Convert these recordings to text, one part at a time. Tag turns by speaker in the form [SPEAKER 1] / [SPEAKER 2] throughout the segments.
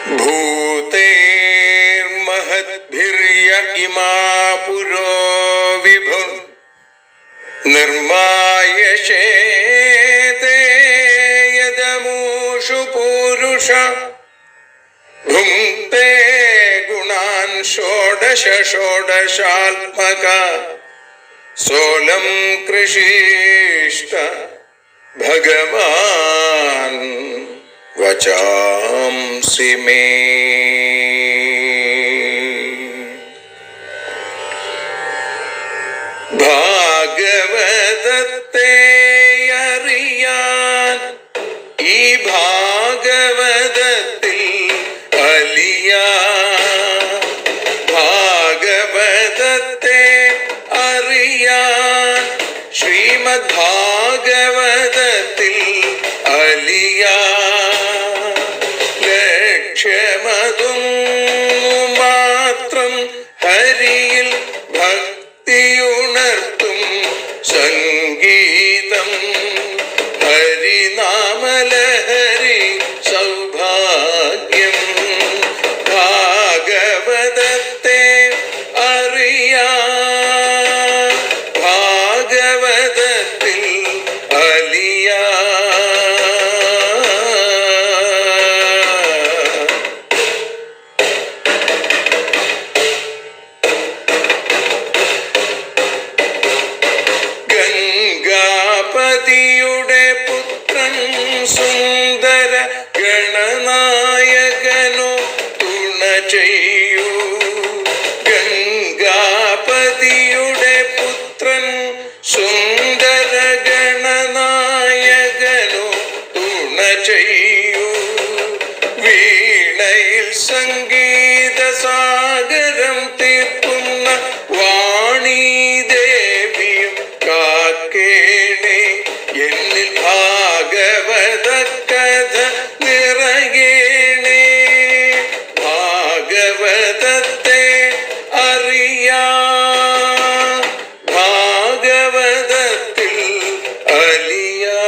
[SPEAKER 1] भूतेर्महद्भिर्य इमा पुरो विभुः निर्मायशेते यदमूषु पूरुष भुङ्क्ते गुणान् षोडश षोडशात्मका सोऽलं कृषीष्ट भगवान् वचांसि मे। ഭാഗവതത്തെ അറിയാൻ ഈ ഭാഗവതത്തിൽ അലിയാൻ, ഭാഗവതത്തെ അറിയാൻ ശ്രീമദ് ഭാഗവതത്തിൽ അലിയാൻ, ലക്ഷ്യമതും മാത്രം ഹരിയിൽ ഭക്തിയുണർത്തും സംഗീതം ഹരിനാമലഹരി സൗഭാഗ്യം. ഭാഗവതത്തെ അറിയാൻ ഭാഗവതത്തിൽ അലിയാൻ. ഗംഗാപതിയുടെ പുത്രൻ സുന്ദര ഗണനായകനോ തുണ ചെയ്യൂ. ഗംഗാപതിയുടെ പുത്രൻ സുന്ദര ഗണനായകനോ തുണ ചെയ്യൂ. വീണയിൽ സംഗീത സാഗരം തീർക്കുന്ന വാണീദേവിയും കാക്കേണേ എന്നിൽ ഭാഗവത കഥ നിറയേണേ. ഭാഗവതത്തെ അറിയാൻ ഭാഗവതത്തിൽ അലിയാൻ.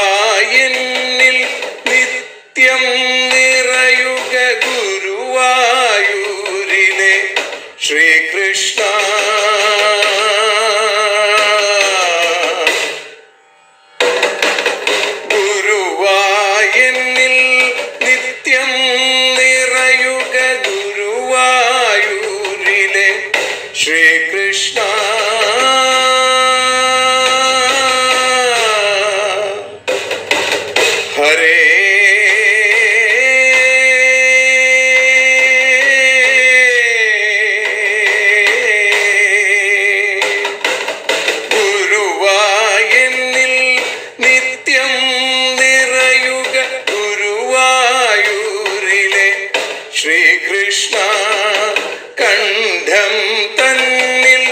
[SPEAKER 1] ഗുരുവായൂരിൽ നിത്യം നിറയുക ഗുരുവായൂരിലെ ശ്രീകൃഷ്ണ. ഗുരുവായൂരിൽ നിത്യം നിറയുക ഗുരുവായൂരിലെ ശ്രീകൃഷ്ണ. ഹരേ ഗുരുവായൂരിൽ നിത്യം നിറയുക ഗുരുവായൂരിലെ ശ്രീകൃഷ്ണ. കണ്ഠം തന്നിൽ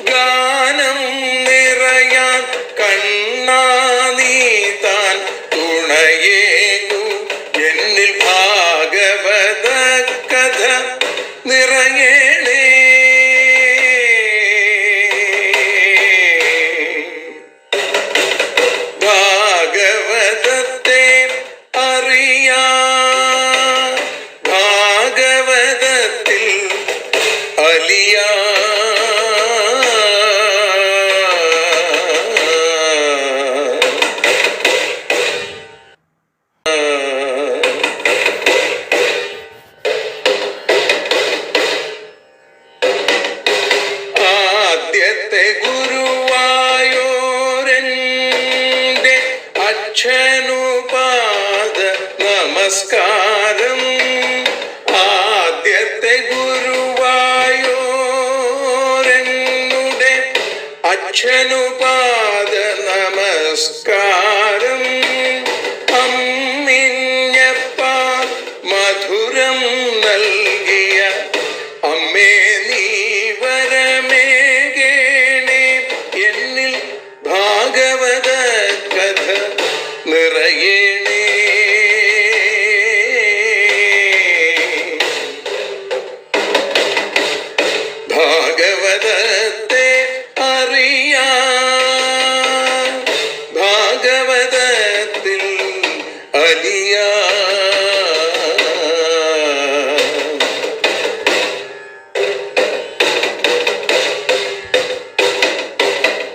[SPEAKER 1] ഗാനം നിറയാൻ കണ്ണാ നീ താൻ തുണയേകു. എന്നിൽ ഭാഗവത കഥ നിറയേണേ. ഭാഗവതത്തെ അറിയാൻ ഭാഗവതത്തിൽ അലിയാൻ. ആദ്യത്തെ ഗുരുവായൂരന്റെ അച്ഛനുപാദ നമസ്കാരം. ആദ്യത്തെ ഗുരുവായൂരനുടെ അച്ഛനുപാദ നമസ്കാരം. അമ്മിഞ്ഞപ്പാൽ മധുരം നൽകിയ അമ്മേ നീ വരമേകേണേ. എന്നിൽ ഭാഗവത കഥ നിറയേണേ. ഭാഗവതത്തെ അറിയാൻ ഭാഗവതത്തിൽ അലിയാൻ.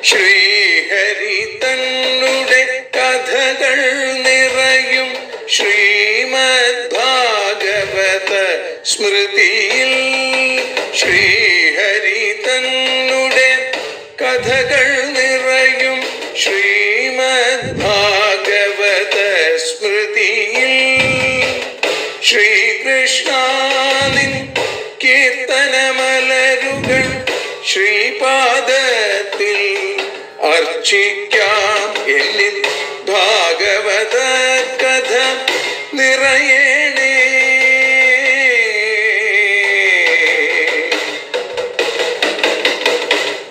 [SPEAKER 1] ശ്രീഹരി തന്നുടെ കഥകൾ നിറയും ശ്രീമദ് ഭാഗവത സ്മൃതിയിൽ. ശ്രീഹരി തന്നുടെ കഥകൾ നിറയും ശ്രീമദ് ഭാഗവത സ്മൃതിയിൽ. ശ്രീകൃഷ്ണാനിൻ കീർത്തനമലരുകൾ ശ്രീപാദത്തിൽ അർച്ചിക്കാം. എന്നിൽ ഭാഗവത കഥ നിറയണേ.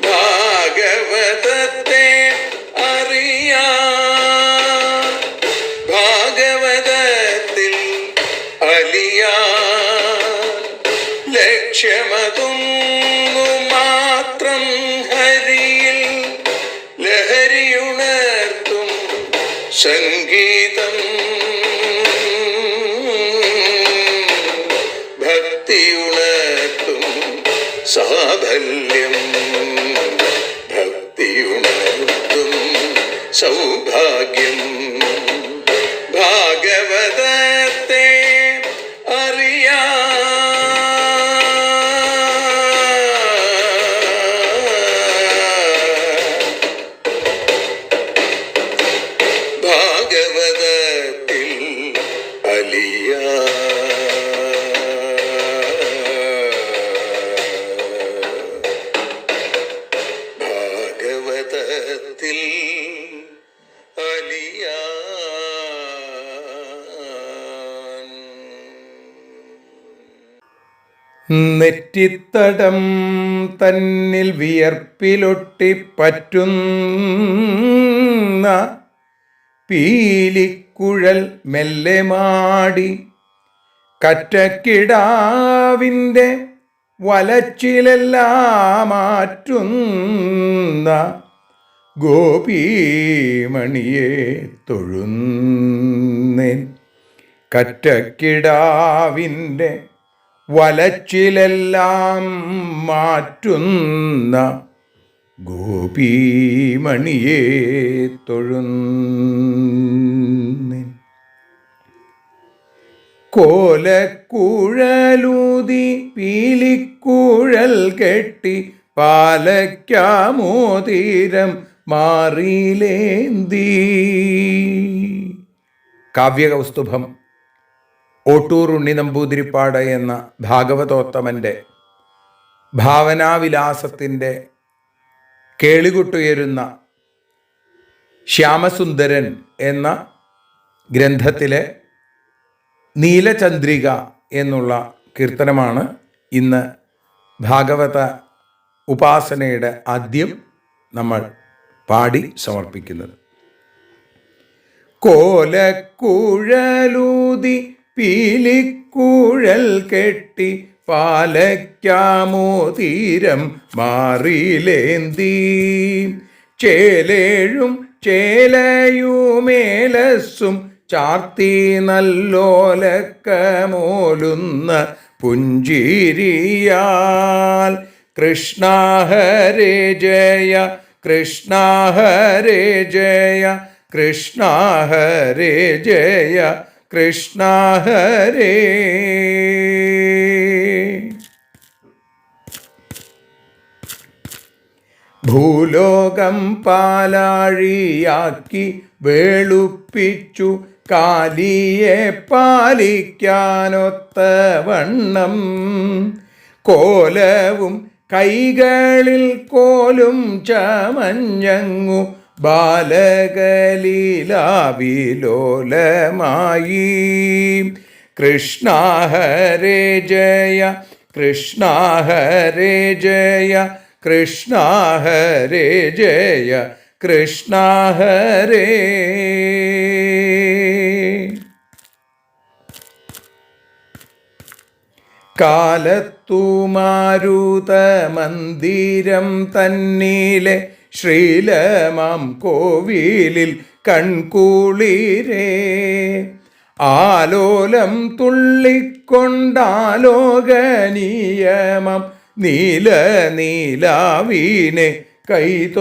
[SPEAKER 1] ഭാഗവതത്തെ അറിയാൻ ഭാഗവതത്തിൽ അലിയാൻ. ലക്ഷ്യമതൊന്നു മാത്രം ഹരിയിൽ ലഹരിയുണർത്തും സംഗീതം. ഭക്തിയുണർത്തും സാഫല്യം. ഭക്തിയുണർത്തും സൗഭാഗ്യം. ഭാഗവതത്തെ അറിയാൻ ഭാഗവതത്തിൽ അലിയാൻ. ഭാഗവതത്തിൽ അലിയാൻ.
[SPEAKER 2] നെറ്റിത്തടം തന്നിൽ വിയർപ്പിലൊട്ടിപ്പറ്റുന്ന പീലിക്കുഴൽ മെല്ലെ മാടി കറ്റക്കിടാവിൻ്റെ വലച്ചിലെല്ലാം മാറ്റുന്ന ഗോപീമണിയെ തൊഴുന്നേൻ. കറ്റക്കിടാവിൻ്റെ വലച്ചിലെല്ലാം മാറ്റുന്ന ഗോപീമണിയെ തൊഴുന്നേൻ. കോലക്കുഴലൂതി പീലിക്കുഴൽ കെട്ടി പാലയ്ക്കാമോതിരം മാറിയിലേന്തി. കാവ്യകൗസ്തുഭം ഓട്ടൂർ ഉണ്ണി നമ്പൂതിരിപ്പാട് എന്ന ഭാഗവതോത്തമൻ്റെ ഭാവനാവിലാസത്തിൻ്റെ കേളികൊട്ടുയരുന്ന ശ്യാമസുന്ദരൻ എന്ന ഗ്രന്ഥത്തിലെ നീലചന്ദ്രിക എന്നുള്ള കീർത്തനമാണ് ഇന്ന് ഭാഗവത ഉപാസനയുടെ ആദ്യം നമ്മൾ പാടി സമർപ്പിക്കുന്നത്. കോലക്കുഴലൂതി പീലിക്കുഴൽ കെട്ടി പാലയ്ക്കാമോതിരം മാറിയിലേന്തി. ചേലേഴും ചേലയുമേലസ്സും ചാർത്തി നല്ലോലക്കമോലുന്ന പുഞ്ചിരിയാൽ. കൃഷ്ണ ഹരേ ജയ കൃഷ്ണ ഹരേ ജയ കൃഷ്ണ ഹരേ ജയ കൃഷ്ണ ഹരേ. ഭൂലോകം പാലാഴിയാക്കി വേളുപ്പിച്ചു കാലിയെ പാലിക്കാനൊത്തവണ്ണം. കോലവും കൈകളിൽ കോലും ചമഞ്ഞങ്ങു ബാലകലീലാവിലോലമായി. കൃഷ്ണ ഹരേ ജയ കൃഷ്ണ ഹരേ ജയ കൃഷ്ണ ഹരേ ജയ കൃഷ്ണ ഹരേ. കാലത്തു മാരുത മന്ദിരം തന്നിലെ ശ്രീലമാം കോവിലിൽ കൺകുളിരേ. ആലോലം തുള്ളിക്കൊണ്ടാലോകനീയമം നീല നീലാവീനെ കൈതൊഴുന്നേൻ.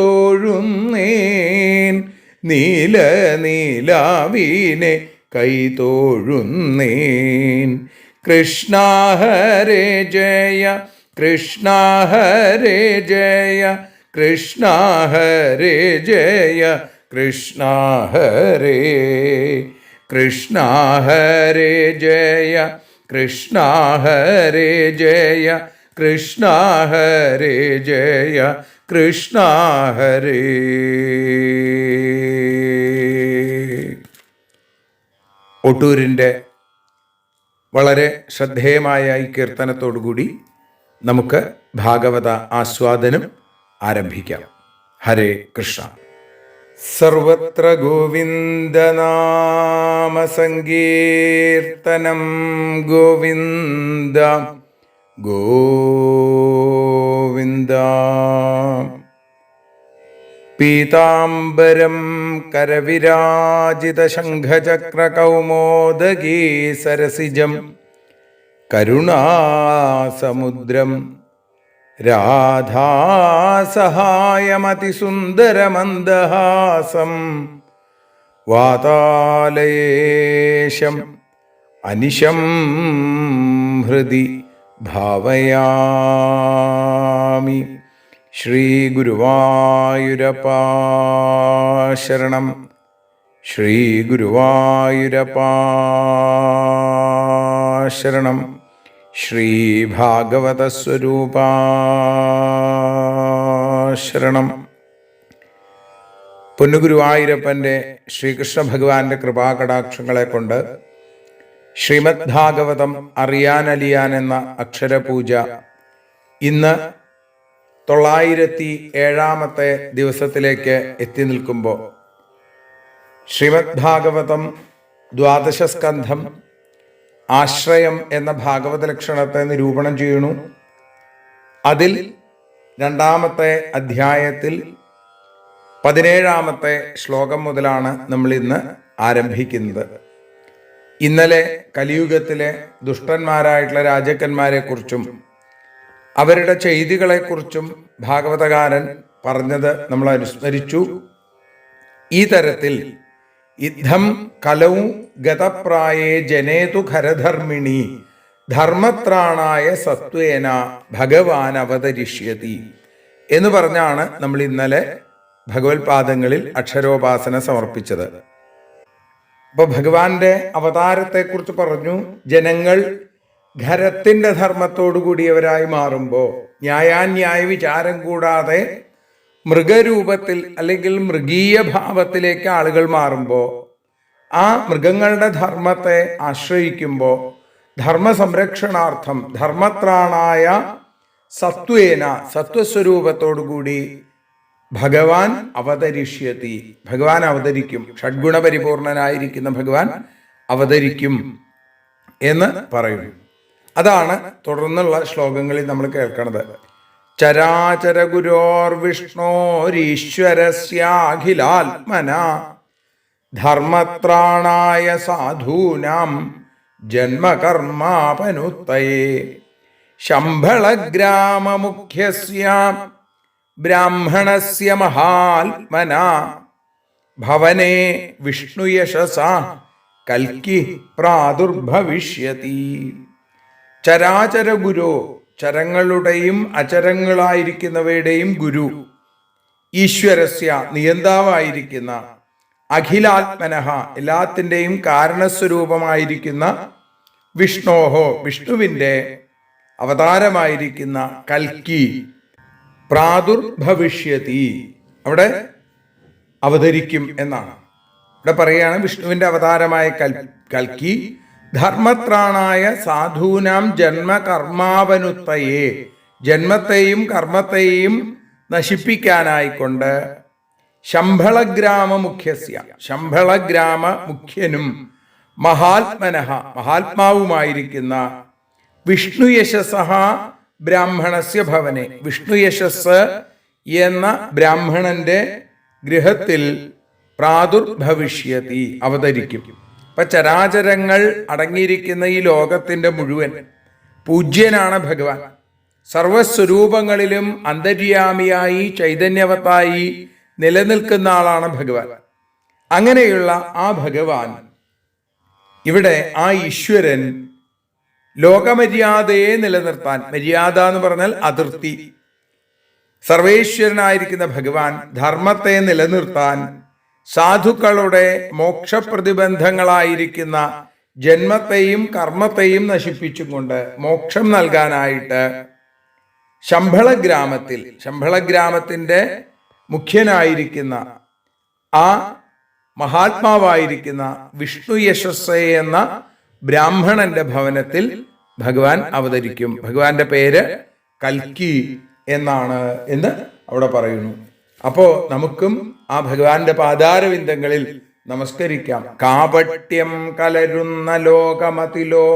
[SPEAKER 2] നീല നീലാവീനെ കൈതൊഴുന്നേൻ. കൃഷ്ണ ഹരേ ജയ കൃഷ്ണ ഹരേ ജയ കൃഷ്ണ ഹരേ ജയ കൃഷ്ണ ഹരേ. കൃഷ്ണ ഹരേ ജയ കൃഷ്ണ ഹരേ ജയ കൃഷ്ണ ഹരേ ജയ കൃഷ്ണ ഹരേ. ഒട്ടൂരിൻ്റെ വളരെ ശ്രദ്ധേയമായ ഈ കീർത്തനത്തോടുകൂടി നമുക്ക് ഭാഗവത ആസ്വാദനം ആരംഭിക്കാം. ഹരേ കൃഷ്ണ. സർവത്ര ഗോവിന്ദനാമ സങ്കീർത്തനം. ഗോവിന്ദ ഗോവിന്ദ. പീതാംബരം കരവിരാജിത ശംഖചക്രകൗമോദഗീ സരസിജം കരുണാസമുദ്രം രാധാസഹായമതിസുന്ദരമന്ദഹാസം വാതാലയേശം അനിശം ഹൃദി ഭാവയാമി. ശ്രീഗുരുവായൂരപ്പാ ശരണം. ശ്രീഗുരുവായൂരപ്പാ ശരണം. ശ്രീഭാഗവതസ്വരൂപാ ശരണം. പൊന്നുഗുരുവായൂരപ്പൻ്റെ ശ്രീകൃഷ്ണ ഭഗവാന്റെ കൃപാകടാക്ഷങ്ങളെ കൊണ്ട് ശ്രീമദ് ഭാഗവതം അറിയാനലിയാൻ എന്ന അക്ഷരപൂജ ഇന്ന് 907 ദിവസത്തിലേക്ക് എത്തി നിൽക്കുമ്പോൾ ശ്രീമദ് ഭാഗവതം ദ്വാദശ സ്കന്ധം ആശ്രയം എന്ന ഭാഗവത ലക്ഷണത്തെ നിരൂപണം ചെയ്യുന്നു. അതിൽ 2ാമത്തെ അധ്യായത്തിൽ 17ാമത്തെ ശ്ലോകം മുതലാണ് നമ്മൾ ഇന്ന് ആരംഭിക്കുന്നത്. ഇന്നലെ കലിയുഗത്തിലെ ദുഷ്ടന്മാരായിട്ടുള്ള രാജാക്കന്മാരെക്കുറിച്ചും അവരുടെ ചെയ്തികളെക്കുറിച്ചും ഭാഗവതകാരൻ പറഞ്ഞത് നമ്മൾ അനുസ്മരിച്ചു. ഈ തരത്തിൽ യുദ്ധം കലൗ ഗതപ്രായേ ജനേതു ഖരധർമ്മിണി ധർമ്മത്രാണായ സത്വേന ഭഗവാൻ അവതരിഷ്യതി എന്ന് പറഞ്ഞാണ് നമ്മൾ ഇന്നലെ ഭഗവത്പാദങ്ങളിൽ അക്ഷരോപാസന സമർപ്പിച്ചത്. അപ്പോൾ ഭഗവാന്റെ അവതാരത്തെക്കുറിച്ച് പറഞ്ഞു. ജനങ്ങൾ ഖരത്തിന്റെ ധർമ്മത്തോടു കൂടിയവരായി മാറുമ്പോൾ, ന്യായാന്യായ വിചാരം കൂടാതെ മൃഗരൂപത്തിൽ അല്ലെങ്കിൽ മൃഗീയ ഭാവത്തിലേക്ക് ആളുകൾ മാറുമ്പോൾ, ആ മൃഗങ്ങളുടെ ധർമ്മത്തെ ആശ്രയിക്കുമ്പോൾ ധർമ്മ സംരക്ഷണാർത്ഥം ധർമ്മത്രാണായ സത്വേന സത്വസ്വരൂപത്തോടുകൂടി ഭഗവാൻ അവതരിഷ്യതി, ഭഗവാൻ അവതരിക്കും. ഷഡ്ഗുണപരിപൂർണനായിരിക്കുന്ന ഭഗവാൻ അവതരിക്കും എന്ന് പറയുന്നു. അതാണ് തുടർന്നുള്ള ശ്ലോകങ്ങളിൽ നമ്മൾ കേൾക്കുന്നത്. ചരാചര ഗുരോർ വിഷ്ണോരീശ്വരസ്യാഖിലാത്മന ധർമ്മത്രാണായ സാധൂനാം ജന്മകർമാപനുത്തയേ ശംഭളഗ്രാമമുഖ്യസ്യ ബ്രാഹ്മണസ്യ മഹാത്മന ഭവനേ വിഷ്ണുയശസാ കൽക്കി പ്രാദുർഭവിഷ്യതി. ചരാചര ഗുരു, ചരങ്ങളുടെയും അചരങ്ങളായിരിക്കുന്നവയുടെയും ഗുരു, ഈശ്വരസ്യ നിയന്താവായിരിക്കുന്ന, അഖിലാത്മനഃ എല്ലാത്തിൻ്റെയും കാരണസ്വരൂപമായിരിക്കുന്ന, വിഷ്ണോഹോ വിഷ്ണുവിൻ്റെ അവതാരമായിരിക്കുന്ന, കൽക്കി പ്രാദുർഭവിഷ്യതി അവിടെ അവതരിക്കും എന്നാണ്. ഇവിടെ പറയുകയാണ് വിഷ്ണുവിൻ്റെ അവതാരമായ കൽക്കി ധർമ്മത്രാണായ സാധൂനാം ജന്മകർമാവനുത്തയേ ജന്മത്തെയും കർമ്മത്തെയും നശിപ്പിക്കാനായിക്കൊണ്ട് ശംഭളഗ്രാമ മുഖ്യസ്യ ശംഭളഗ്രാമ മുഖ്യനും മഹാത്മനഃ മഹാത്മാവുമായിരിക്കുന്ന വിഷ്ണുയശസ്സ ബ്രാഹ്മണസ്യ ഭവനെ വിഷ്ണുയശസ് എന്ന ബ്രാഹ്മണന്റെ ഗൃഹത്തിൽ പ്രാദുർഭവിഷ്യതി അവതരിക്കും. ഇപ്പൊ ചരാചരങ്ങൾ അടങ്ങിയിരിക്കുന്ന ഈ ലോകത്തിന്റെ മുഴുവൻ പൂജ്യനാണ് ഭഗവാൻ. സർവസ്വരൂപങ്ങളിലും അന്തര്യാമിയായി ചൈതന്യവത്തായി നിലനിൽക്കുന്ന ആളാണ് ഭഗവാൻ. അങ്ങനെയുള്ള ആ ഭഗവാൻ ഇവിടെ ആ ഈശ്വരൻ ലോകമര്യാദയെ നിലനിർത്താൻ, മര്യാദ എന്ന് പറഞ്ഞാൽ അതിർത്തി, സർവേശ്വരനായിരിക്കുന്ന ഭഗവാൻ ധർമ്മത്തെ നിലനിർത്താൻ സാധുക്കളുടെ മോക്ഷപ്രതിബന്ധങ്ങളായിരിക്കുന്ന ജന്മത്തെയും കർമ്മത്തെയും നശിപ്പിച്ചുകൊണ്ട് മോക്ഷം നൽകാനായിട്ട് ശംഭളഗ്രാമത്തിന്റെ മുഖ്യനായിരിക്കുന്ന ആ മഹാത്മാവായിരിക്കുന്ന വിഷ്ണു യശസ്സേ എന്ന ബ്രാഹ്മണന്റെ ഭവനത്തിൽ ഭഗവാൻ അവതരിക്കും. ഭഗവാന്റെ പേര് കൽക്കി എന്നാണ് എന്ന് അവിടെ പറയുന്നു. അപ്പോ നമുക്കും ആ ഭഗവാന്റെ പാദാരവിന്ദങ്ങളിൽ നമസ്കരിക്കാം. കാപട്യം കലരുന്ന ലോകമതിലോ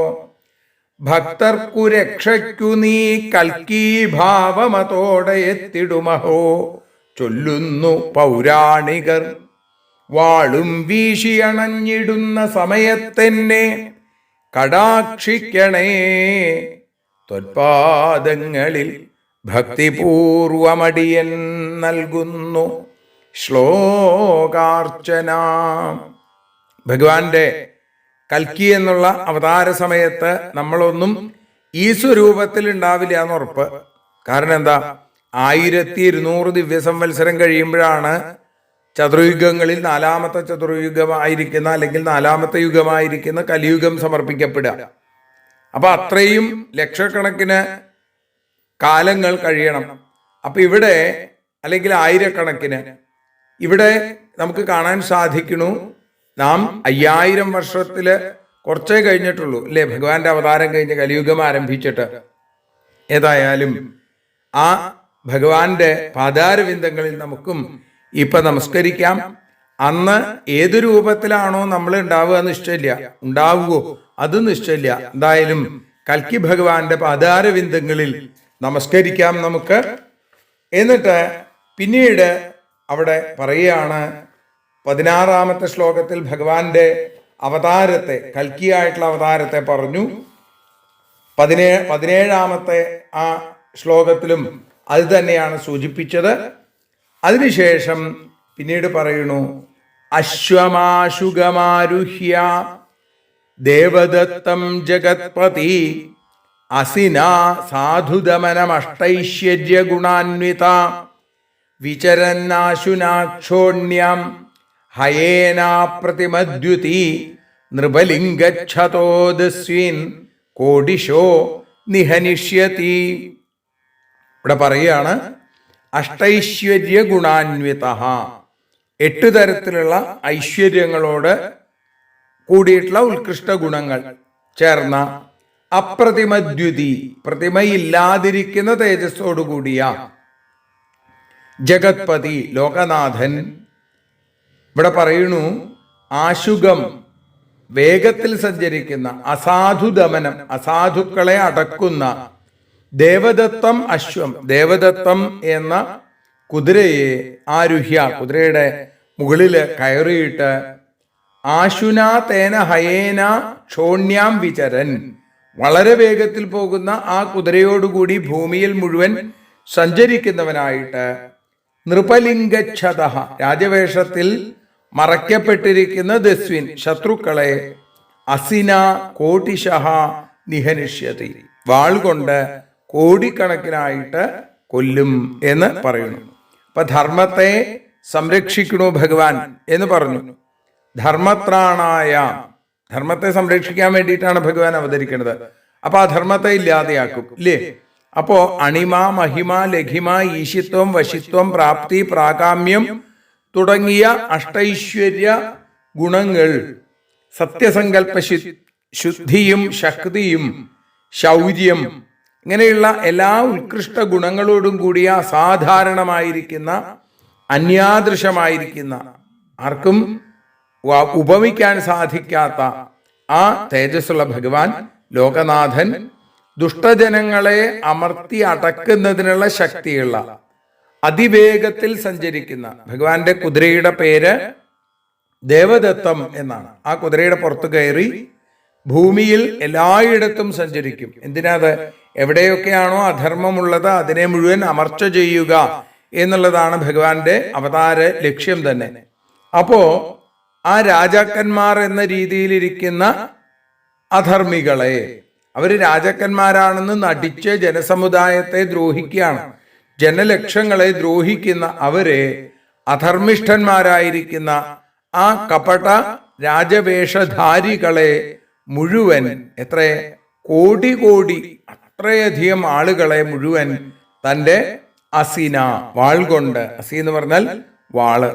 [SPEAKER 2] ഭക്തർക്കു രക്ഷയ്ക്കു നീ കൽക്കി ഭാവമതോടെ എത്തിടുമഹോ ചൊല്ലുന്നു പൗരാണികർ. വാളും വീശിയണഞ്ഞിടുന്ന സമയത്തെന്നെ കടാക്ഷിക്കണേ ത്വൽപാദങ്ങളിൽ ഭക്തിപൂർവമടിയൻ നൽകുന്നു ശ്ലോകാർച്ചന. ഭഗവാന്റെ കൽക്കി എന്നുള്ള അവതാര സമയത്ത് നമ്മളൊന്നും ഈ സ്വരൂപത്തിൽ ഉണ്ടാവില്ല എന്ന് ഉറപ്പ്. കാരണം എന്താ, 1200 ദിവ്യസംവത്സരം കഴിയുമ്പോഴാണ് ചതുർയുഗങ്ങളിൽ 4ാമത്തെ ചതുർയുഗമായിരിക്കുന്ന അല്ലെങ്കിൽ 4ാമത്തെ യുഗമായിരിക്കുന്ന കലിയുഗം സമർപ്പിക്കപ്പെടുക. അപ്പൊ അത്രയും ലക്ഷക്കണക്കിന് കാലങ്ങൾ കഴിയണം. അപ്പൊ ഇവിടെ അല്ലെങ്കിൽ ആയിരക്കണക്കിന് ഇവിടെ നമുക്ക് കാണാൻ സാധിക്കണു. നാം 5000 വർഷത്തില് കുറച്ചേ കഴിഞ്ഞിട്ടുള്ളൂ അല്ലേ ഭഗവാന്റെ അവതാരം കഴിഞ്ഞ് കലിയുഗം ആരംഭിച്ചിട്ട്. ഏതായാലും ആ ഭഗവാന്റെ പാദാരവിന്ദങ്ങളിൽ നമുക്കും ഇപ്പൊ നമസ്കരിക്കാം. അന്ന് ഏത് രൂപത്തിലാണോ നമ്മൾ ഉണ്ടാവുക നിശ്ചയില്ല, ഉണ്ടാവുകയോ അത് നിശ്ചയില്ല. എന്തായാലും കൽക്കി ഭഗവാന്റെ പാദാരവിന്ദങ്ങളിൽ നമസ്കരിക്കാം നമുക്ക്. എന്നിട്ട് പിന്നീട് അവിടെ പറയുകയാണ്, 16ാമത്തെ ശ്ലോകത്തിൽ ഭഗവാന്റെ അവതാരത്തെ, കൽക്കിയായിട്ടുള്ള അവതാരത്തെ പറഞ്ഞു. 17ാമത്തെ ആ ശ്ലോകത്തിലും അത് തന്നെയാണ് സൂചിപ്പിച്ചത്. അതിനുശേഷം പിന്നീട് പറയുന്നു, അശ്വമാശുഗമാരുഹ്യ ദേവദത്തം ജഗത്പതി അസിന സാധുദമനമഷ്ടൈശ്വര്യ ഗുണാന്വിത വിചരന്നാശുനാക്ഷോണ്യം ഹയേനാ പ്രതിമദ്യുതി നൃപലിംഗച്ഛതോദസ്വിൻ കോടിശോ നിഹനിഷ്യതി. ഇവിടെ പറയുകയാണ്, അഷ്ടൈശ്വര്യ ഗുണാന്വിത, 8 തരത്തിലുള്ള ഐശ്വര്യങ്ങളോട് കൂടിയിട്ടുള്ള ഉത്കൃഷ്ട ഗുണങ്ങൾ ചേർന്ന അപ്രതിമദ്യുതി, പ്രതിമയില്ലാതിരിക്കുന്ന തേജസ്സോടുകൂടിയ ജഗത്പതി ലോകനാഥൻ. ഇവിടെ പറയുന്നു, ആശുഗം വേഗത്തിൽ സഞ്ചരിക്കുന്ന, അസാധുദമനം അസാധുക്കളെ അടക്കുന്ന, ദേവദത്തം അശ്വം ദേവദത്തം എന്ന കുതിരയെ ആരുഹ്യ കുതിരയുടെ മുകളില് കയറിയിട്ട് ആശുന തേന ഹയേന ക്ഷോണ്യാം വിചരൻ വളരെ വേഗത്തിൽ പോകുന്ന ആ കുതിരയോടുകൂടി ഭൂമിയിൽ മുഴുവൻ സഞ്ചരിക്കുന്നവനായിട്ട് നൃപലിംഗച്ഛത രാജവേഷത്തിൽ മറയ്ക്കപ്പെട്ടിരിക്കുന്ന ദസ്വിൻ ശത്രുക്കളെ അസിന കോടിശഹ നിഹനിഷ്യതി വാൾ കൊണ്ട് കോടിക്കണക്കിനായിട്ട് കൊല്ലും എന്ന് പറയുന്നു. അപ്പൊ ധർമ്മത്തെ സംരക്ഷിക്കണു ഭഗവാൻ എന്ന് പറഞ്ഞു. ധർമ്മത്രാണായ, ധർമ്മത്തെ സംരക്ഷിക്കാൻ വേണ്ടിയിട്ടാണ് ഭഗവാൻ അവതരിക്കുന്നത്. അപ്പൊ ആ ധർമ്മത്തെ ഇല്ലാതെയാക്കും ഇല്ലേ? അപ്പോ അണിമ മഹിമ ലഘിമ ഈശിത്വം വശിത്വം പ്രാപ്തി പ്രാകാമ്യം തുടങ്ങിയ അഷ്ടൈശ്വര്യ ഗുണങ്ങൾ, സത്യസങ്കല്പ ശുദ്ധിയും ശക്തിയും ശൗര്യം, ഇങ്ങനെയുള്ള എല്ലാ ഉത്കൃഷ്ട ഗുണങ്ങളോടും കൂടിയ അസാധാരണമായിരിക്കുന്ന അന്യാദൃശമായിരിക്കുന്ന ആർക്കും ഉപമിക്കാൻ സാധിക്കാത്ത ആ തേജസ്സുള്ള ഭഗവാൻ ലോകനാഥൻ ദുഷ്ടജനങ്ങളെ അമർത്തി അടക്കുന്നതിനുള്ള ശക്തിയുള്ള അതിവേഗത്തിൽ സഞ്ചരിക്കുന്ന ഭഗവാന്റെ കുതിരയുടെ പേര് ദേവദത്തം എന്നാണ്. ആ കുതിരയുടെ പുറത്ത് കയറി ഭൂമിയിൽ എല്ലായിടത്തും സഞ്ചരിക്കും. എന്തിനാത്? എവിടെയൊക്കെയാണോ അധർമ്മമുള്ളത് അതിനെ മുഴുവൻ അമർച്ച ചെയ്യുക എന്നുള്ളതാണ് ഭഗവാന്റെ അവതാര ലക്ഷ്യം തന്നെ. അപ്പോ ആ രാജാക്കന്മാർ എന്ന രീതിയിലിരിക്കുന്ന അധർമ്മികളെ, അവര് രാജാക്കന്മാരാണെന്ന് നടിച്ച് ജനസമുദായത്തെ ദ്രോഹിക്കുകയാണ്. ജനലക്ഷങ്ങളെ ദ്രോഹിക്കുന്ന അവരെ, അധർമ്മിഷ്ഠന്മാരായിരിക്കുന്ന ആ കപട രാജവേഷധാരികളെ മുഴുവൻ, എത്ര കോടി കോടി, അത്രയധികം ആളുകളെ മുഴുവൻ തൻ്റെ അസീന, വാൾ കൊണ്ട്, അസി എന്ന് പറഞ്ഞാൽ വാള്,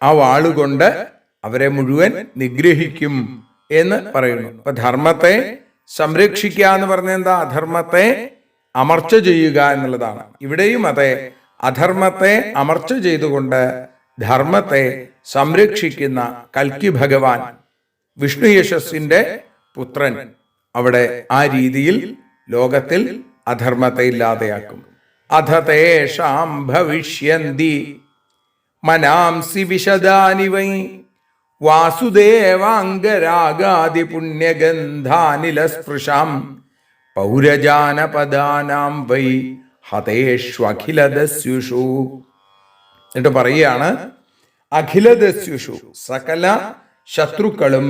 [SPEAKER 2] ആ വാളുകൊണ്ട് അവരെ മുഴുവൻ നിഗ്രഹിക്കും എന്ന് പറയുന്നു. അപ്പൊ ധർമ്മത്തെ സംരക്ഷിക്കുക എന്ന് പറഞ്ഞ എന്താ? അധർമ്മത്തെ അമർച്ച ചെയ്യുക എന്നുള്ളതാണ്. ഇവിടെയും അതെ, അധർമ്മത്തെ അമർച്ച ചെയ്തുകൊണ്ട് ധർമ്മത്തെ സംരക്ഷിക്കുന്ന കൽക്കി ഭഗവാൻ, വിഷ്ണു യശസ്സിന്റെ പുത്രൻ, അവിടെ ആ രീതിയിൽ ലോകത്തിൽ അധർമ്മത്തെ ഇല്ലാതെയാക്കും. അധതേഷാം ഭവിഷ്യന്തി മനാംസി വിശദാനി വൈ വാസുദേവാംഗരാഗാദി പുണ്യഗന്ധാനിലസ്പൃശാം പൗരജാനപദാനാം വൈ ഹതേഷ്വഖിലദസ്യുഷു. എന്നിട്ട് പറയുകയാണ്, അഖിലദസ്യുഷു, സകല ശത്രുക്കളും,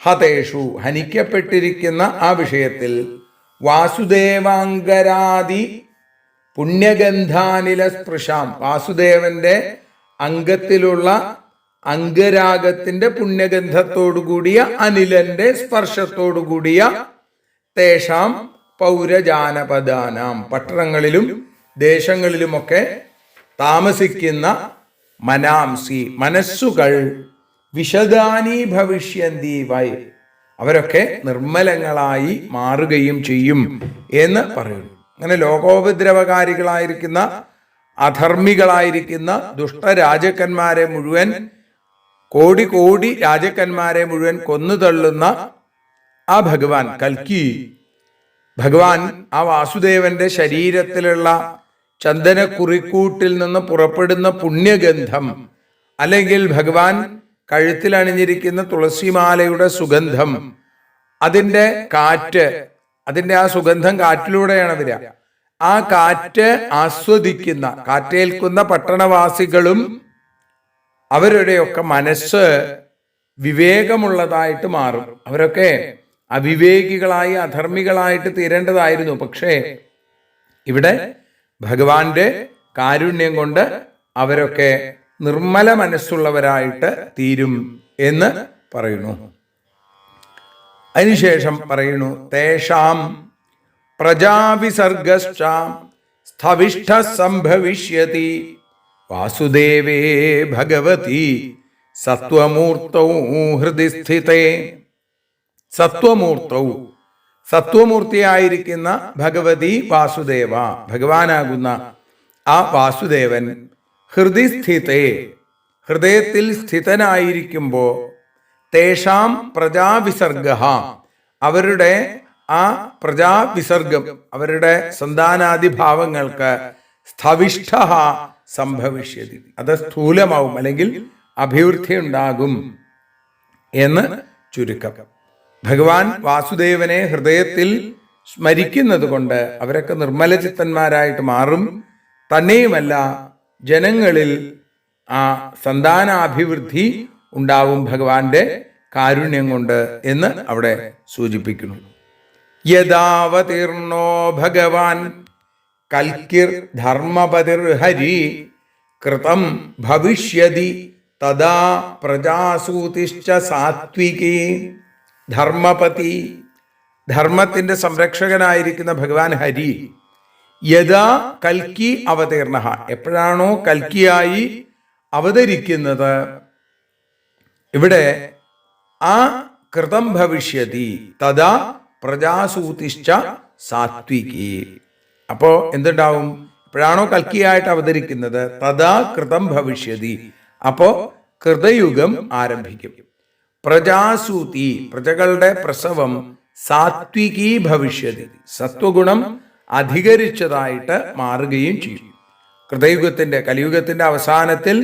[SPEAKER 2] ഹതേഷു, ഹനിക്കപ്പെട്ടിരിക്കുന്ന ആ വിഷയത്തിൽ, വാസുദേവാംഗരാദി പുണ്യഗന്ധാനിലസ്പൃശാം, വാസുദേവന്റെ അംഗത്തിലുള്ള അംഗരാഗത്തിന്റെ പുണ്യഗന്ധത്തോടുകൂടിയ, അനിലന്റെ സ്പർശത്തോടുകൂടിയ, തേഷാം പൗരജാനപദാനാം, പട്ടണങ്ങളിലും ദേശങ്ങളിലുമൊക്കെ താമസിക്കുന്ന മനാംസി, മനസ്സുകൾ, വിശദാനി ഭവിഷ്യന്തി വൈ, അവരൊക്കെ നിർമ്മലങ്ങളായി മാറുകയും ചെയ്യും എന്ന് പറയുന്നു. അങ്ങനെ ലോകോപദ്രവകാരികളായിരിക്കുന്ന, അധർമ്മികളായിരിക്കുന്ന ദുഷ്ടരാജാക്കന്മാരെ മുഴുവൻ, കോടി കോടി രാജാക്കന്മാരെ മുഴുവൻ കൊന്നുതള്ളുന്ന ആ ഭഗവാൻ കൽക്കി ഭഗവാൻ, ആ വാസുദേവന്റെ ശരീരത്തിലുള്ള ചന്ദനക്കുറിക്കൂട്ടിൽ നിന്ന് പുറപ്പെടുന്ന പുണ്യഗന്ധം, അല്ലെങ്കിൽ ഭഗവാൻ കഴുത്തിൽ അണിഞ്ഞിരിക്കുന്ന തുളസിമാലയുടെ സുഗന്ധം, അതിൻ്റെ കാറ്റ്, അതിൻ്റെ ആ സുഗന്ധം കാറ്റിലൂടെയാണ് വരിക. ആ കാറ്റ് ആസ്വദിക്കുന്ന, കാറ്റേൽക്കുന്ന പട്ടണവാസികളും അവരുടെയൊക്കെ മനസ്സ് വിവേകമുള്ളതായിട്ട് മാറും. അവരൊക്കെ അവിവേകികളായി, അധർമ്മികളായിട്ട് തീരേണ്ടതായിരുന്നു. പക്ഷേ ഇവിടെ ഭഗവാന്റെ കാരുണ്യം കൊണ്ട് അവരൊക്കെ നിർമ്മല മനസ്സുള്ളവരായിട്ട് തീരും എന്ന് പറയുന്നു. അതിനുശേഷം പറയുന്നു, തേഷാം പ്രജാവിസർഗശ്ച സ്ഥവിഷ്ഠ സംഭവിഷ്യതി വാസുദേവേ ഭഗവതി സത്വമൂർത്തൗ ഹൃദി സ്ഥിതേ. സത്വമൂർത്തൗ, സത്വമൂർത്തിയായിരിക്കുന്ന ഭഗവതി വാസുദേവ, ഭഗവാനാകുന്ന ആ വാസുദേവൻ, ഹൃദി സ്ഥിതേ, ഹൃദയത്തിൽ സ്ഥിതനായിരിക്കുമ്പോൾ, തേഷാം പ്രജാവിസർഗ, അവരുടെ ആ പ്രജാവിസർഗം, അവരുടെ സന്താനാദിഭാവങ്ങൾക്ക് സ്ഥവിഷ്ഠ സംഭവിഷ്യതി, അത് സ്ഥൂലമാവും, അല്ലെങ്കിൽ അഭിവൃദ്ധി ഉണ്ടാകും എന്ന് ചുരുക്കം. ഭഗവാൻ വാസുദേവനെ ഹൃദയത്തിൽ സ്മരിക്കുന്നത് കൊണ്ട് അവരൊക്കെ നിർമ്മലചിത്തന്മാരായിട്ട് മാറും. തന്നെയുമല്ല, ജനങ്ങളിൽ ആ സന്താനാഭിവൃദ്ധി ഉണ്ടാവും ഭഗവാന്റെ കാരുണ്യം കൊണ്ട് എന്ന് അവിടെ സൂചിപ്പിക്കുന്നു. യദാവതീർണോ ഭഗവാൻ കൽക്കിർ ധർമ്മപതിർ ഹരി കൃതം ഭവിഷ്യതി തദാ പ്രജാസൂതിശ്ച സാത്വികി. ധർമ്മപതി, ധർമ്മത്തിന്റെ സംരക്ഷകനായിരിക്കുന്ന ഭഗവാൻ ഹരി, യഥാ കൽക്കി അവതീർണ, എപ്പോഴാണോ കൽക്കിയായി അവതരിക്കുന്നത്, ഇവിടെ ആ കൃതം ഭവിഷ്യതി തഥാ പ്രജാസൂതിശ്ച സാത്വികി. അപ്പോ എന്തുണ്ടാവും? എപ്പോഴാണോ കൽക്കിയായിട്ട് അവതരിക്കുന്നത്, തഥാ കൃതം ഭവിഷ്യതി, അപ്പോ കൃതയുഗം ആരംഭിക്കും. പ്രജാസൂതി, പ്രജകളുടെ പ്രസവം, സാത്വികീ ഭവിഷ്യതി, സത്വഗുണം അധികരിച്ചതായിട്ട് മാറുകയും ചെയ്യും. കലിയുഗത്തിന്റെ അവസാനത്തിൽ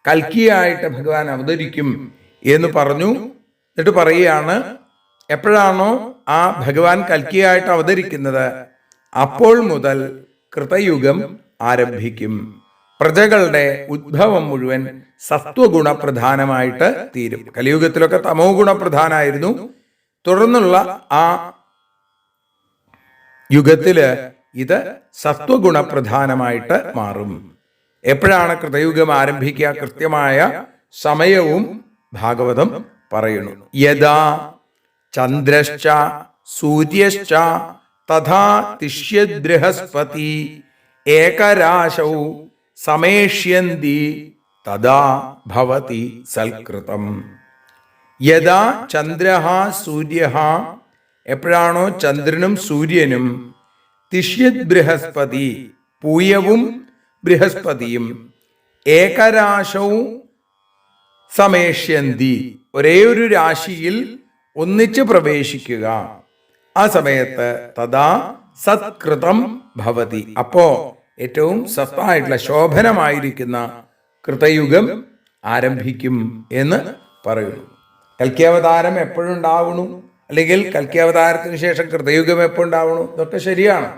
[SPEAKER 2] കൽക്കിയായിട്ട് ഭഗവാൻ അവതരിക്കും എന്ന് പറഞ്ഞു. എന്നിട്ട് പറയുകയാണ്, എപ്പോഴാണോ ആ ഭഗവാൻ കൽക്കിയായിട്ട് അവതരിക്കുന്നത് അപ്പോൾ മുതൽ കൃതയുഗം ആരംഭിക്കും. പ്രജകളുടെ ഉദ്ഭവം മുഴുവൻ സത്വഗുണപ്രധാനമായിട്ട് തീരും. കലിയുഗത്തിലൊക്കെ തമോ ഗുണപ്രധാനമായിരുന്നു. തുടർന്നുള്ള ആ യുഗത്തില് ഇത് സത്വഗുണപ്രധാനമായിട്ട് മാറും. എപ്പോഴാണ് കൃതയുഗം ആരംഭിക്കുക? കൃത്യമായ സമയവും ഭാഗവതം പറയുന്നു. യഥാ ചന്ദ്രശ്ച സൂര്യശ്ച തഥാ തിഷ്യത് ബൃഹസ്പതി ഏകരാശൗ സമേഷ്യന്തി തദാ ഭവതി സൽകൃതം. യഥാ ചന്ദ്രഃ സൂര്യഃ, എപ്പോഴാണോ ചന്ദ്രനും സൂര്യനും, തിഷ്യത് ബൃഹസ്പതി, പൂയവും ബൃഹസ്പതിയും, ഏകരാശൗ സമേഷ്യന്തി, ഒരേ ഒരു രാശിയിൽ ഒന്നിച്ച് പ്രവേശിക്കുക, ആ സമയത്ത് തഥാ സത്കൃതം ഭവതി, അപ്പോ ഏറ്റവും സത്തായിട്ടുള്ള ശോഭനമായിരിക്കുന്ന കൃതയുഗം ആരംഭിക്കും എന്ന് പറയുന്നു. കൽക്കിയാവതാരം എപ്പോഴുണ്ടാവണു, അല്ലെങ്കിൽ കൽക്കിയാവതാരത്തിന് ശേഷം കൃതയുഗം എപ്പോഴുണ്ടാവണു, ഇതൊക്കെ ശരിയാണ്.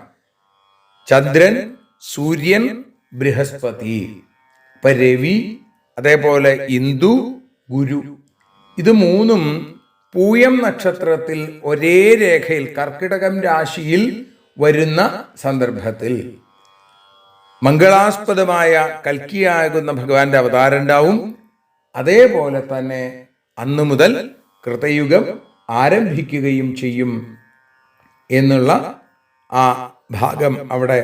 [SPEAKER 2] ചന്ദ്രൻ, സൂര്യൻ, ബൃഹസ്പതി, ഇപ്പൊ രവി, അതേപോലെ ഇന്ദു, ഗുരു, ഇത് മൂന്നും പൂയം നക്ഷത്രത്തിൽ ഒരേ രേഖയിൽ കർക്കിടകം രാശിയിൽ വരുന്ന സന്ദർഭത്തിൽ മംഗളാസ്പദമായ കൽക്കിയാകുന്ന ഭഗവാന്റെ അവതാരം ഉണ്ടാവും. അതേപോലെ തന്നെ അന്നു മുതൽ കൃതയുഗം ആരംഭിക്കുകയും ചെയ്യും എന്നുള്ള ആ ഭാഗം അവിടെ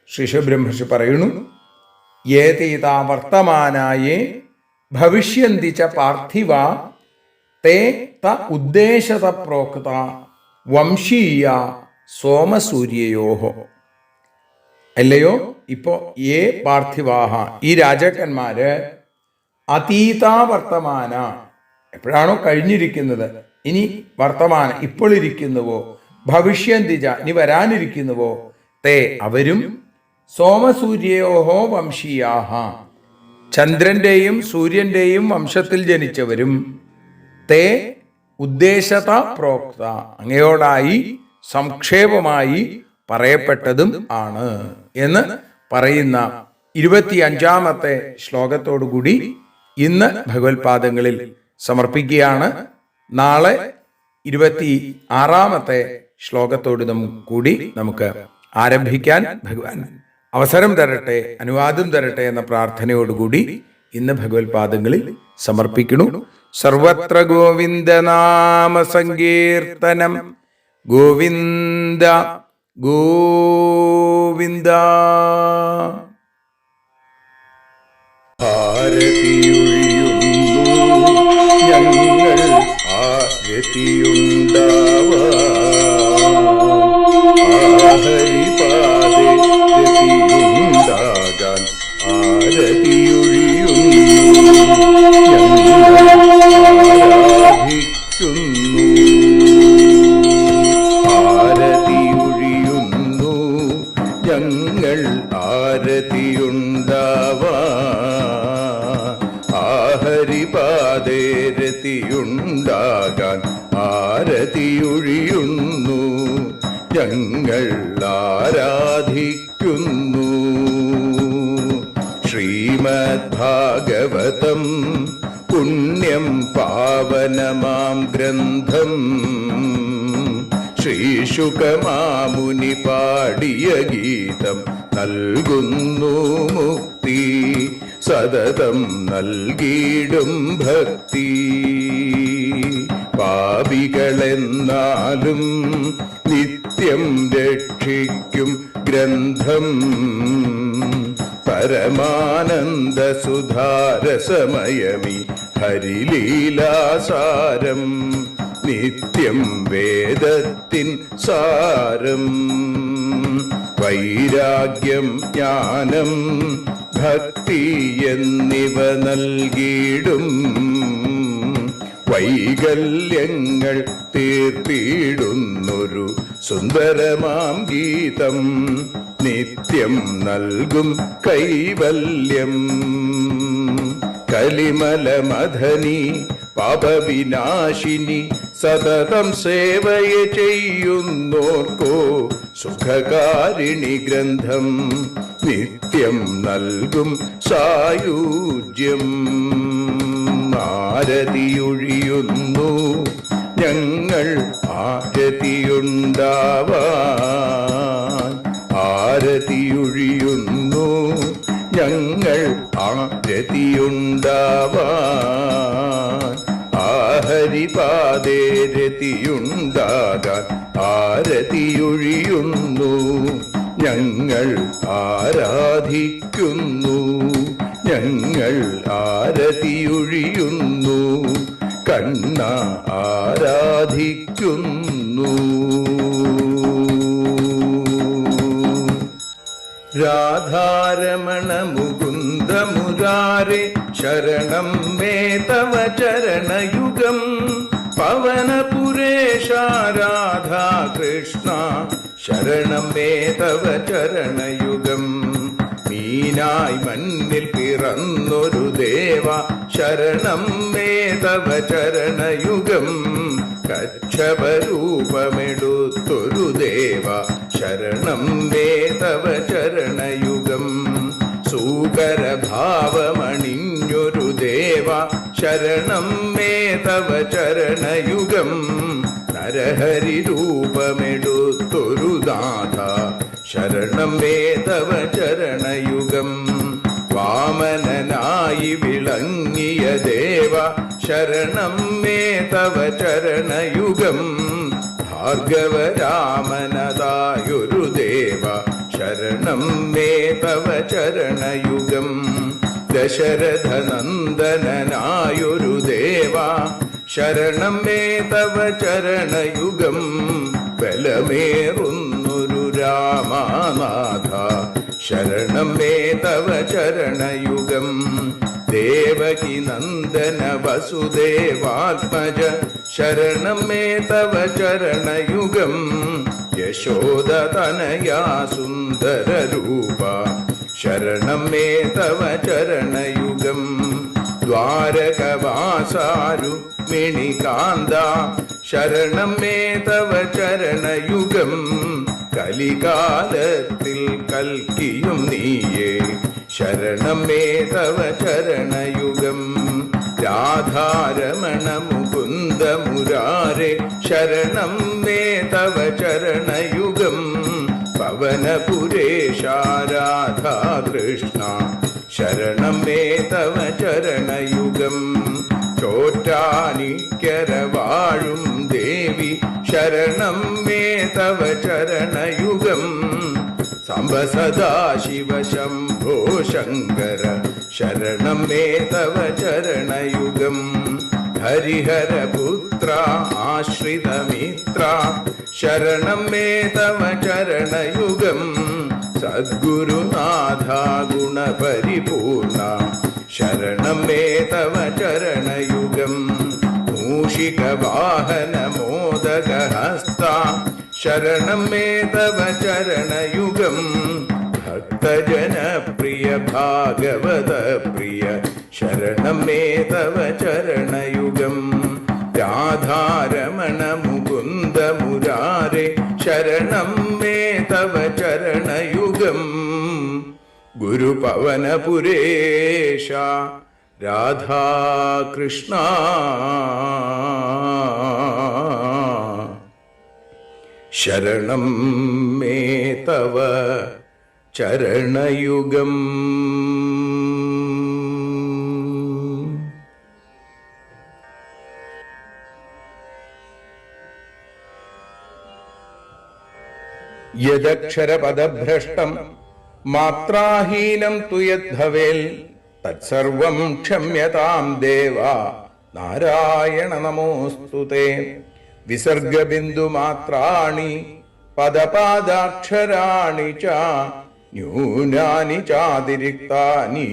[SPEAKER 2] ശിശുബ്രഹ്മർഷി പറയുന്നു. യേതീതാ വർത്തമാനായേ ഭവിഷ്യന്തി ച പാർത്ഥിവ തേ ത ഉദ്ദേശത പ്രോക്ത വംശീയ സോമസൂര്യയോഹോ. അല്ലയോ, ഇപ്പോ ഏ പാർത്ഥിവാഹ, ഈ രാജാക്കന്മാര് അതീതാ വർത്തമാന, എപ്പോഴാണോ കഴിഞ്ഞിരിക്കുന്നത്, ഇനി വർത്തമാനം ഇപ്പോൾ ഇരിക്കുന്നുവോ, ഭവിഷ്യന്തിജ, ഇനി വരാനിരിക്കുന്നുവോ, തേ അവരും, സോമസൂര്യോഹോ വംശീയാഹ, ചന്ദ്രന്റെയും സൂര്യന്റെയും വംശത്തിൽ ജനിച്ചവരും, തേ ഉദ്ദേശത പ്രോക്ത, അങ്ങയോടായി സംക്ഷേപമായി പറയപ്പെട്ടതും ആണ് എന്ന് പറയുന്ന 25-ാമത്തെ ശ്ലോകത്തോടുകൂടി ഇന്ന് ഭഗവത്പാദങ്ങളിൽ സമർപ്പിക്കുകയാണ്. നാളെ 26-ാമത്തെ ശ്ലോകത്തോട് കൂടി നമുക്ക് ആരംഭിക്കാൻ ഭഗവാൻ അവസരം തരട്ടെ, അനുവാദം തരട്ടെ എന്ന പ്രാർത്ഥനയോടുകൂടി ഇന്ന് ഭഗവത്പാദങ്ങളിൽ സമർപ്പിക്കുന്നു. സർവത്ര ഗോവിന്ദനാമ സങ്കീർത്തനം, ഗോവിന്ദ ഗോവിന്ദ.
[SPEAKER 1] ആരതിയൊഴിയുന്നു ഞങ്ങൾ ആരതിയുണ്ടാവാഹരിപാദേ രതിയുണ്ടാകാൻ ആരതിയൊഴിയുന്നു ഞങ്ങൾ ആരതിയുണ്ടാവാ ആഹരിപാദേ രതിയുണ്ടാകാൻ ആരതിയൊഴിയുന്നു ഞങ്ങൾ ആരാധിക്കുന്നു. ശ്രീമദ്ഭാഗവതം പുണ്യം പാവനമാം ഗ്രന്ഥം ശ്രീശുകമാമുനി പാടിയ ഗീതം നൽകുന്നു മുക്തി, സതതം നൽകിയിടും ഭക്തി. പാപികളെന്നാലും നിത്യം രക്ഷിക്കും ഗ്രന്ഥം, പരമാനന്ദ സുധാരസമയമി ഹരിലീലാസാരം, നിത്യം വേദത്തിൻ സാരം. വൈരാഗ്യം, ജ്ഞാനം, ഭക്തി എന്നിവ നൽകിയിടും വൈകല്യങ്ങൾ തീർത്തിടുന്നൊരു സുന്ദരമാം ഗീതം. നിത്യം നൽകും കൈവല്യം. കലിമല മഥനി പാപവിനാശിനി സതതം സേവയ ചെയ്യുന്നോർക്കോ സുഖകാരിണി ഗ്രന്ഥം നിത്യം നൽകും സായുജ്യം. ആരതിയൊഴിയുന്നു ഞങ്ങൾ ആരതിയുണ്ടാവാൻ, ആരതിയൊഴിയുന്നു ഞങ്ങൾ ആരതിയുണ്ടാവാൻ. ആഹരിപാദേ രതിയുണ്ടാകാൻ ആരതിയൊഴിയുന്നു ഞങ്ങൾ ആരാധിക്കുന്നു, ഞങ്ങൾ ആരതിയൊഴിയുന്നു കണ്ണ ആരാധിക്കുന്നു. രാധാരമണ മുകുന്ദ മുരാരേ ശരണം മേ തവ ചരണയുഗം. പവനപുരേശ രാധാ കൃഷ്ണ ശരണം മേ തവ ചരണയുഗം. മീനായി മണ്ണിൽ പിറന്നൊരു ദേവ ശരണം മേ തവ ചരണയുഗം. കച്ഛപരൂപമെടുത്തൊരു ദേവ ശരണം മേ തവ ചരണയുഗം. സൂകരഭാവമണിഞ്ഞൊരു ദേവ ശരണം മേ തവ ചരണയുഗം. നരഹരി രൂപമെടുത്തൊരു നാഥ ശരണം മേ തവ ചരണയുഗം. വാമനനായി വിളങ്ങിയ ദേവ ശരണം മേ തവ ചരണയുഗം. ഭാർഗവരാമനതായൊരു ദേവ ശരണം മേ തവ ചരണയുഗം. ദശരഥനന്ദനായൊരു ദേവ ശരണം മേ തവ ചരണയുഗം. ബലമേറുന്നൊരു രാമനാഥ ശരണം മേ തവ ചരണയുഗം. ദേവകി നന്ദന വസുദേവാത്മജ ശരണം മേ തവ ചരണയുഗം. യശോദതനയാ സുന്ദര രൂപ ശരണം മേ തവ ചരണയുഗം. ദ്വാരകവാസാരുക്മിണികാന്ത ശരണം മേ തവ ചരണയുഗം. കലികാലത്തിൽ കൽക്കിയും നീയേ ശരണം മേ തവ ചരണയുഗം. രാധാരമണ മുകുന്ദ മുരാരേ ശരണം മേ തവ ചരണയുഗം. പവനപുരേശ രാധാ കൃഷ്ണ ശരണം മേ തവ ചരണയുഗം. ചോറ്റാനിക്കര വാഴും ദേവി ശരണം മേ തവ ചരണയുഗം. സാംബ സദാശിവ ശംഭോ ശങ്കര ശരണം മേ തവ ചരണയുഗം. ഹരിഹരപുത്ര ആശ്രിതമിത്ര ശരണം മേ തവ ചരണയുഗം. സദ്ഗുരുനാഥ ഗുണപരിപൂർണ ശരണം മേ തവ ചരണയുഗം. മൂഷികവാഹന മോദകഹസ്ത ശരണം മേ തവ ചരണയുഗം. ഭക്തജനപ്രിയ ഭാഗവത പ്രിയ ശരണം മേ തവ ചരണയുഗം. രാധാരമണ മുകുന്ദ മുരാരേ ശരണം മേ തവ ചരണയുഗം. ഗുരുപവനപുരേശ രാധാകൃഷ്ണ ശരണം മേ തവ ചരണയുഗം. യദക്ഷരപദഭ്രഷ്ടം മാത്രാഹീനം തു യദ്ഭവേൽ തത്സർവം ക്ഷമ്യതാം ദേവ നാരായണ നമോസ്തുതേ. വിസർഗബിന്ദുമാത്രാണി പദപാദാക്ഷരാണി ച ന്യൂനാനി ചാതിരിക്താനി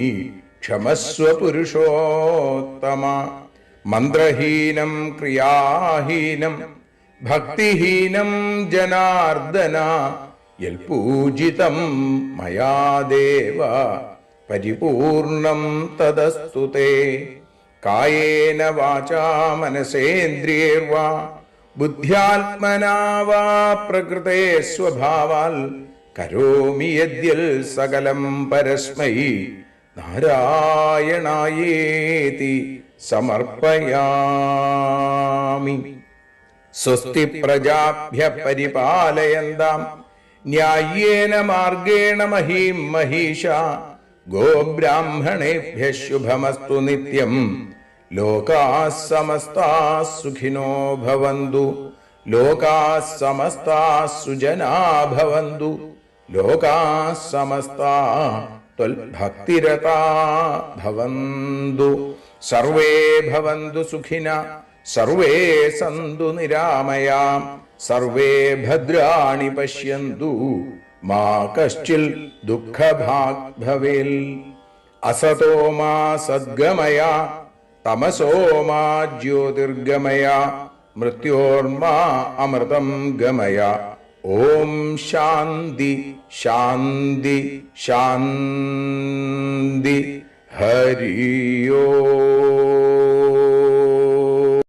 [SPEAKER 1] ക്ഷമസ്വ പുരുഷോത്തമ. മന്ത്രഹീനം ക്രിയാഹീനം ഭക്തിഹീനം ജനാർദ്ദന യൽപൂജിതം മയാ ദേവ പരിപൂർണം തദസ്തു തേ. കായേന വാചാ മനസേന്ദ്രിയൈർവാ ബുദ്ധ്യാത്മനാ വാ പ്രകൃതേ സ്വഭാവാൽ കരോമി യദ്യൽ സകലം പരസ്മൈ നാരായണായേതി സമർപ്പയാമി. സ്വസ്തി പ്രജാഭ്യഃ പരിപാലയന്താം ന്യായേന മാർഗേണ മഹീം മഹീഷാ. ഗോബ്രാഹ്മണേഭ്യഃ ശുഭമസ്തു നിത്യം. ലോകാഃ സമസ്താഃ സുഖിനോ ഭവന്തു. ലോകാഃ സമസ്താഃ സുജനാ ഭവന്തു. ലോകാഃ സമസ്താഃ ത്വൽഭക്തിരതാ ഭവന്തു. സർവേ ഭവന്തു സുഖിനഃ സർവേ സന്തു നിരാമയാം. സർവേ ഭദ്രാണി പശ്യന്തു മാ കശ്ചിൽ ദുഃഖഭാഗ് ഭവേൽ. അസതോ മാ സദ്ഗമയ തമസോ മാ ജ്യോതിർഗമയ മൃത്യോർമാ അമൃതം ഗമയ. ഓം ശാന്തി ശാന്തി ശാന്തി. ഹരി ഓം.